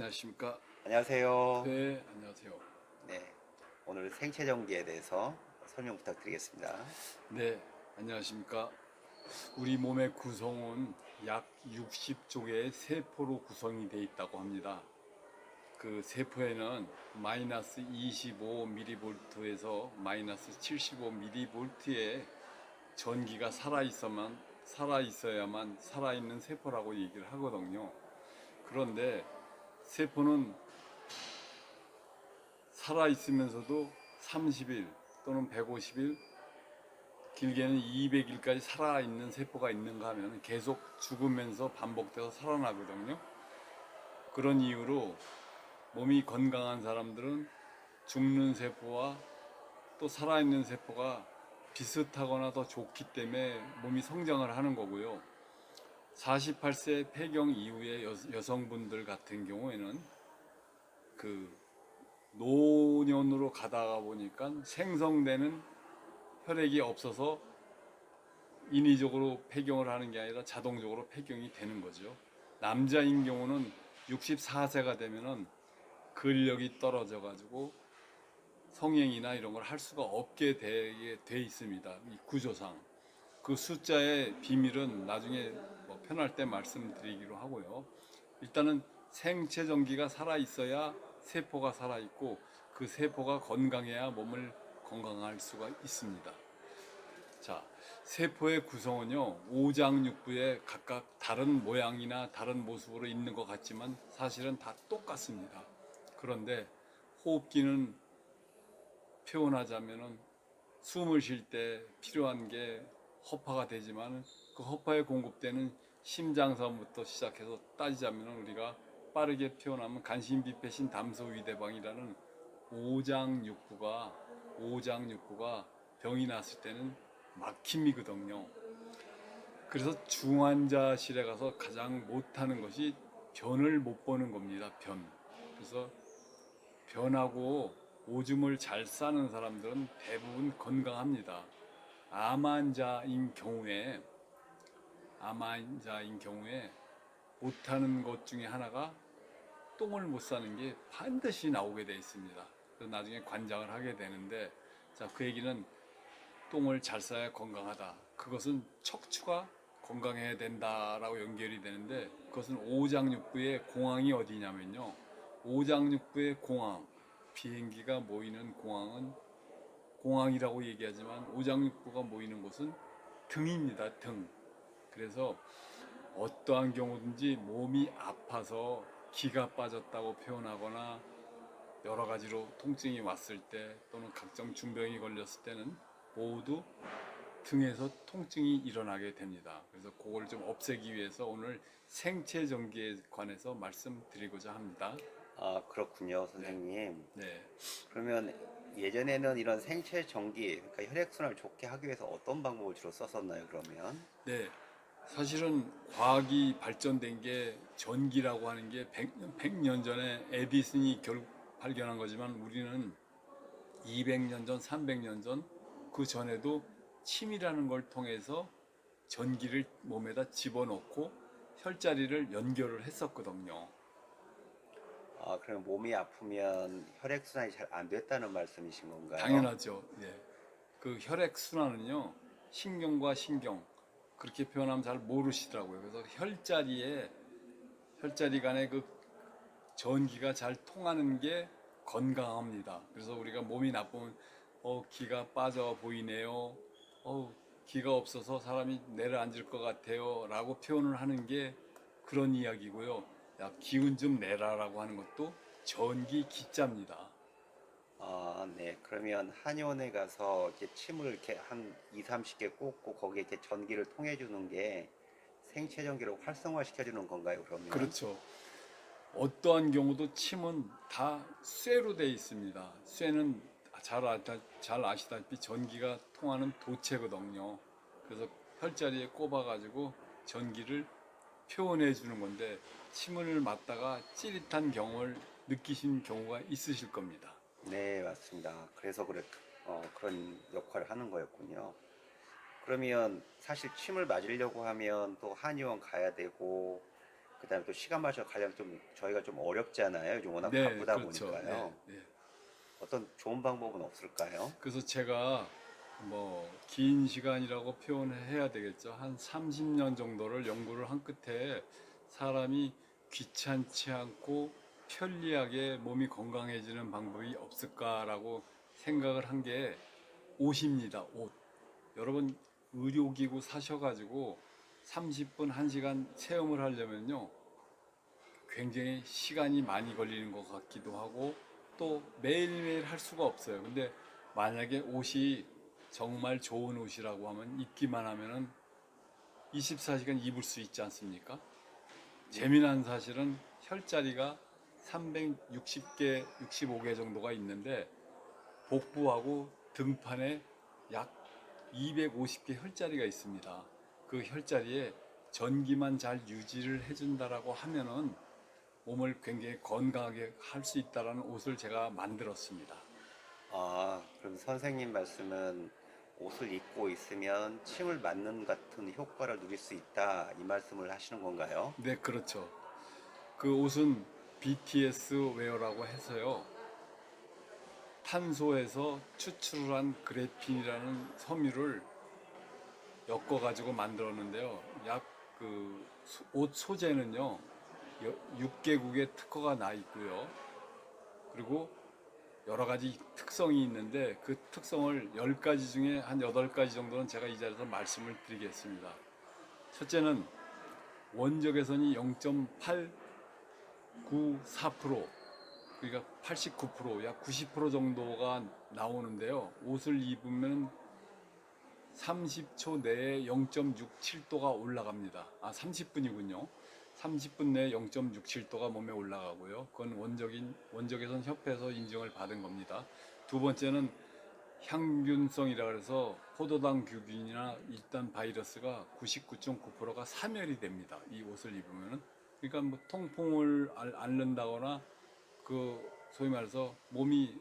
안녕하십니까? 안녕하세요. 네, 안녕하세요. 네, 오늘 생체 전기에 대해서 설명 부탁드리겠습니다. 네, 안녕하십니까? 우리 몸의 구성은 약 60조 개의 세포로 구성이 되어 있다고 합니다. 그 세포에는 마이너스 25mV에서 마이너스 75mV의 전기가 살아있어야만 살아있는 세포라고 얘기를 하거든요. 그런데 세포는 살아있으면서도 30일 또는 150일, 길게는 200일까지 살아있는 세포가 있는가 하면 계속 죽으면서 반복돼서 살아나거든요. 그런 이유로 몸이 건강한 사람들은 죽는 세포와 또 살아있는 세포가 비슷하거나 더 좋기 때문에 몸이 성장을 하는 거고요. 48세 폐경 이후의 여성분들 같은 경우에는 그 노년으로 가다가 보니까 생성되는 혈액이 없어서 인위적으로 폐경을 하는 게 아니라 자동적으로 폐경이 되는 거죠. 남자인 경우는 64세가 되면은 근력이 떨어져 가지고 성행이나 이런 걸 할 수가 없게 돼 있습니다. 이 구조상. 그 숫자의 비밀은 나중에 뭐 편할 때 말씀드리기로 하고요. 일단은 생체 전기가 살아 있어야 세포가 살아 있고 그 세포가 건강해야 몸을 건강할 수가 있습니다. 자, 세포의 구성은요, 오장육부에 각각 다른 모양이나 다른 모습으로 있는 것 같지만 사실은 다 똑같습니다. 그런데 호흡기는 표현하자면은 숨을 쉴 때 필요한 게 허파가 되지만 그 허파에 공급되는 심장서부터 시작해서 따지자면 우리가 빠르게 표현하면 간신비폐신 담소위대방이라는 오장육부가 병이 났을 때는 막힘이거든요. 그래서 중환자실에 가서 가장 못하는 것이 변을 못 보는 겁니다. 변. 그래서 변하고 오줌을 잘 싸는 사람들은 대부분 건강합니다. 암 환자인 경우에 못하는 것 중에 하나가 똥을 못 싸는 게 반드시 나오게 돼 있습니다. 그래서 나중에 관장을 하게 되는데, 자, 그 얘기는 똥을 잘 싸야 건강하다. 그것은 척추가 건강해야 된다라고 연결이 되는데, 그것은 오장육부의 공항이 어디냐면요. 오장육부의 공항, 비행기가 모이는 공항은 공항이라고 얘기하지만 오장육부가 모이는 곳은 등입니다. 등. 그래서 어떠한 경우든지 몸이 아파서 기가 빠졌다고 표현하거나 여러 가지로 통증이 왔을 때 또는 각종 중병이 걸렸을 때는 모두 등에서 통증이 일어나게 됩니다. 그래서 그걸 좀 없애기 위해서 오늘 생체 전기에 관해서 말씀드리고자 합니다. 아, 그렇군요, 네. 선생님. 네. 그러면 예전에는 이런 생체 전기, 그러니까 혈액순환을 좋게 하기 위해서 어떤 방법을 주로 썼었나요, 그러면? 네. 사실은 과학이 발전된 게 전기라고 하는 게 100년 전에 에디슨이 발견한 거지만 우리는 200년 전, 300년 전, 그 전에도 침이라는 걸 통해서 전기를 몸에다 집어넣고 혈자리를 연결을 했었거든요. 아, 그럼 몸이 아프면 혈액순환이 잘 안 됐다는 말씀이신 건가요? 당연하죠. 예. 그 혈액 순환은요, 신경과 신경, 그렇게 표현하면 잘 모르시더라고요. 그래서 혈자리 간의 그 전기가 잘 통하는 게 건강합니다. 그래서 우리가 몸이 나쁘면 기가 빠져 보이네요. 기가 없어서 사람이 내려앉을 것 같아요. 라고 표현을 하는 게 그런 이야기고요. 야, 기운 좀 내라라고 하는 것도 전기 기자입니다. 아, 네. 그러면 한의원에 가서 이렇게 침을 이렇게 한 2, 30개 꽂고 거기에 이렇게 전기를 통해 주는 게 생체 전기를 활성화 시켜주는 건가요, 그러면? 그렇죠. 어떠한 경우도 침은 다 쇠로 되어 있습니다. 쇠는 잘 아시다시피 전기가 통하는 도체거든요. 그래서 혈자리에 꼽아가지고 전기를 표현해 주는 건데 침을 맞다가 찌릿한 경험을 느끼신 경우가 있으실 겁니다. 네, 맞습니다. 그래서 그런 역할을 하는 거였군요. 그러면 사실 침을 맞으려고 하면 또 한의원 가야 되고 그다음에 또 시간 맞춰 가려면 좀 저희가 좀 어렵잖아요. 요즘 워낙 네, 바쁘다 그렇죠. 보니까요. 네, 네. 어떤 좋은 방법은 없을까요? 그래서 제가 뭐 긴 시간이라고 표현해야 되겠죠. 한 30년 정도를 연구를 한 끝에 사람이 귀찮지 않고 편리하게 몸이 건강해지는 방법이 없을까라고 생각을 한 게 옷입니다. 옷. 여러분 의료기구 사셔가지고 30분, 1시간 체험을 하려면요. 굉장히 시간이 많이 걸리는 것 같기도 하고 또 매일매일 할 수가 없어요. 근데 만약에 옷이 정말 좋은 옷이라고 하면 입기만 하면은 24시간 입을 수 있지 않습니까? 재미난 사실은 혈자리가 360개, 65개 정도가 있는데 복부하고 등판에 약 250개 혈자리가 있습니다. 그 혈자리에 전기만 잘 유지를 해준다라고 하면은 몸을 굉장히 건강하게 할 수 있다라는 옷을 제가 만들었습니다. 아, 그럼 선생님 말씀은 옷을 입고 있으면 침을 맞는 같은 효과를 누릴 수 있다. 이 말씀을 하시는 건가요? 네, 그렇죠. 그 옷은 BTS 웨어라고 해서요. 탄소에서 추출한 그래핀이라는 섬유를 엮어가지고 만들었는데요. 약 그 옷 소재는요. 6개국의 특허가 나 있고요. 그리고 여러 가지 특성이 있는데 그 특성을 10가지 중에 한 8가지 정도는 제가 이 자리에서 말씀을 드리겠습니다. 첫째는 원적 개선이 0.894%, 그러니까 89%, 약 90% 정도가 나오는데요. 옷을 입으면 30초 내에 0.67도가 올라갑니다. 30분이군요. 30분 내에 0.67도가 몸에 올라가고요. 그건 원적외선 협회에서 인증을 받은 겁니다. 두 번째는 향균성이라 그래서 포도당 규균이나 일단 바이러스가 99.9%가 사멸이 됩니다. 이 옷을 입으면은. 그러니까 뭐 통풍을 앓는다거나 그 소위 말해서 몸이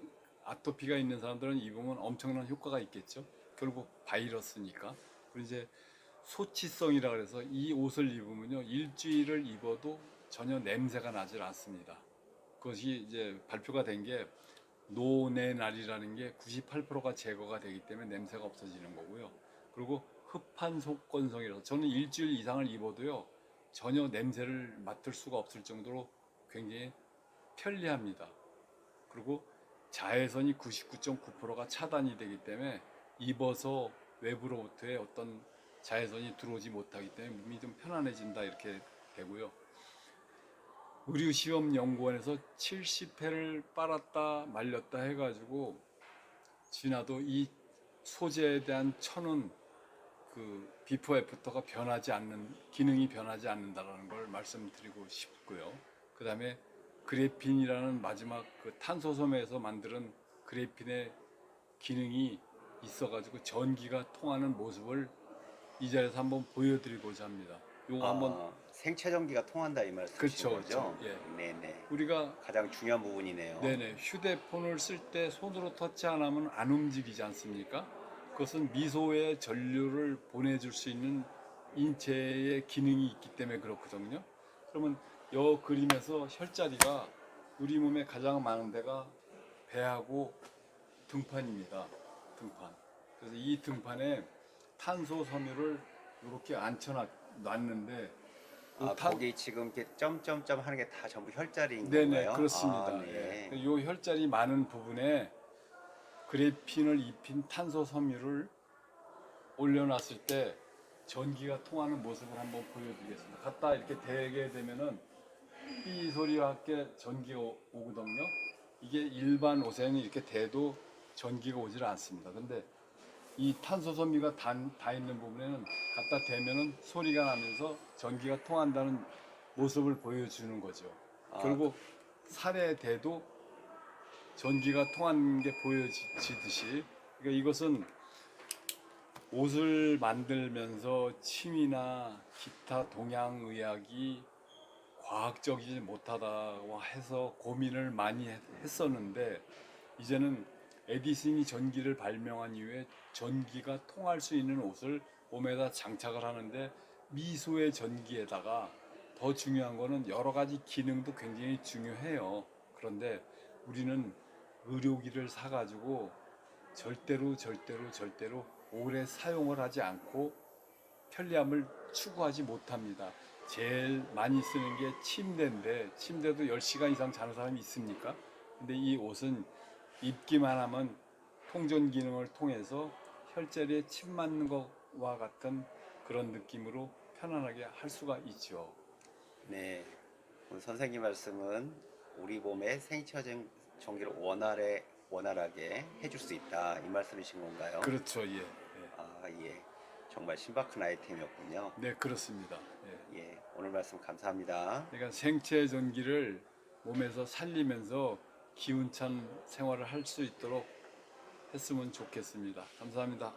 아토피가 있는 사람들은 입으면 엄청난 효과가 있겠죠. 결국 바이러스니까. 그리고 이제 소치성이라 그래서 이 옷을 입으면요 일주일을 입어도 전혀 냄새가 나질 않습니다. 그것이 이제 발표가 된 게 노네날이라는 게 98%가 제거가 되기 때문에 냄새가 없어지는 거고요. 그리고 흡판속건성이라서 저는 일주일 이상을 입어도요 전혀 냄새를 맡을 수가 없을 정도로 굉장히 편리합니다. 그리고 자외선이 99.9%가 차단이 되기 때문에 입어서 외부로부터의 어떤 자외선이 들어오지 못하기 때문에 몸이 좀 편안해진다 이렇게 되고요. 의류시험연구원에서 70회를 빨았다 말렸다 해가지고 지나도 이 소재에 대한 천은 그 비포 애프터가 변하지 않는 기능이 변하지 않는다라는 걸 말씀드리고 싶고요. 그 다음에 그래핀이라는 마지막 그 탄소섬유에서 만드는 그래핀의 기능이 있어가지고 전기가 통하는 모습을 이 자리에서 한번 보여드리고자 합니다. 요거 한번. 생체 전기가 통한다 이 말씀이신 그렇죠, 거죠? 그렇죠. 예. 네네. 우리가 가장 중요한 부분이네요. 네네 휴대폰을 쓸 때 손으로 터치 안 하면 안 움직이지 않습니까? 그것은 미소의 전류를 보내줄 수 있는 인체의 기능이 있기 때문에 그렇거든요. 그러면 이 그림에서 혈자리가 우리 몸에 가장 많은 데가 배하고 등판입니다. 등판. 그래서 이 등판에 탄소 섬유를 이렇게 앉혀놨는데 거기 지금 이렇게 점점점 하는 게 다 전부 혈자리인 네네 건가요? 그렇습니다. 네. 예. 요 혈자리 많은 부분에 그래핀을 입힌 탄소 섬유를 올려놨을 때 전기가 통하는 모습을 한번 보여드리겠습니다. 갖다 이렇게 대게 되면은 삐 소리와 함께 전기가 오거든요. 이게 일반 옷에는 이렇게 대도 전기가 오질 않습니다. 근데 이 탄소 섬유가 다 있는 부분에는 갖다 대면은 소리가 나면서 전기가 통한다는 모습을 보여주는 거죠. 아, 결국 살에 대도 전기가 통하는 게 보여지듯이, 그러니까 이것은 옷을 만들면서 침이나 기타 동양의학이 과학적이지 못하다고 해서 고민을 많이 했었는데 이제는 에디슨이 전기를 발명한 이후에 전기가 통할 수 있는 옷을 몸에다 장착을 하는데 미소의 전기에다가 더 중요한 거는 여러 가지 기능도 굉장히 중요해요. 그런데 우리는 의료기를 사가지고 절대로 오래 사용을 하지 않고 편리함을 추구하지 못합니다. 제일 많이 쓰는 게 침대인데 침대도 10시간 이상 자는 사람이 있습니까? 근데 이 옷은 입기만 하면 통전 기능을 통해서 혈자리에 침 맞는 것과 같은 그런 느낌으로 편안하게 할 수가 있죠. 네. 오늘 선생님 말씀은 우리 몸의 생체 전기를 원활하게 해줄 수 있다. 이 말씀이신 건가요? 그렇죠, 예. 예. 아, 예. 정말 신박한 아이템이었군요. 네, 그렇습니다. 예. 예. 오늘 말씀 감사합니다. 그러니까 생체 전기를 몸에서 살리면서 기운찬 생활을 할 수 있도록 했으면 좋겠습니다. 감사합니다.